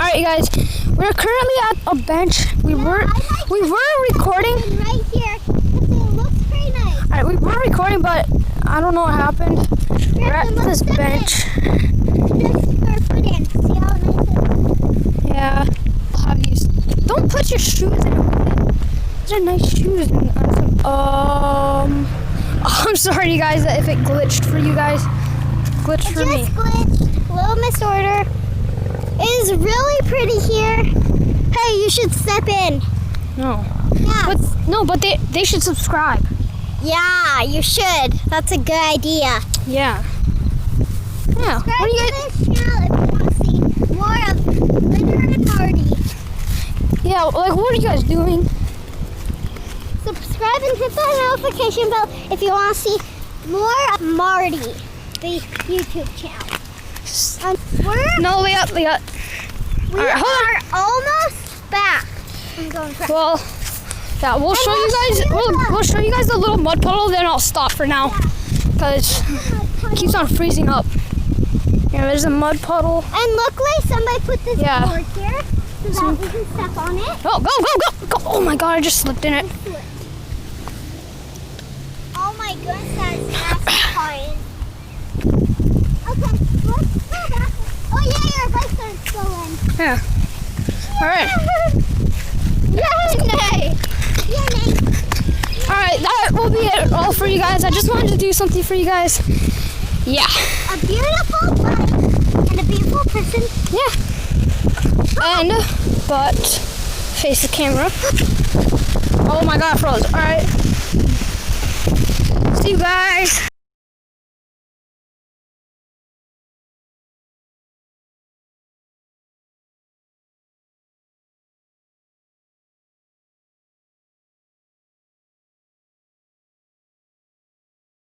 Alright, you guys, we're currently at a bench. We were recording. Right here, because it looks pretty nice. Alright, we were recording, but I don't know what happened. We're at this bench. Just for foot in. See how nice it is? Yeah. Don't put your shoes in. These are nice shoes. I'm sorry, you guys, if it glitched for you guys. Glitched for me. Just glitched. Little misorder. It is really pretty here. Hey, you should step in. No. Yeah. But they should subscribe. Yeah, you should. That's a good idea. Yeah. Yeah. What Subscribe do you to guys? this channel if you want to see more of Litter and Marty. Yeah. Like, what are you guys doing? Subscribe and hit that notification bell if you want to see more of Marty, the YouTube channel. No, we got. We Alright, hold are almost back. I'm going back. Well, yeah, we'll show you guys. We'll show you guys the little mud puddle. Then I'll stop for now, because it keeps on freezing up. Yeah, there's a mud puddle. And luckily somebody put this Yeah. board here so that we can step on it. Oh, go! Oh my God! I just slipped in it. Oh my goodness, that's nasty fine. Okay, let's go back. Oh yeah, your bike's still in. Yeah. All right. Yay! Yay! All right. That will be it all for you guys. I just wanted to do something for you guys. Yeah. A beautiful bike and a beautiful person. Yeah. And but face the camera. Oh my God, I froze. All right. See you guys.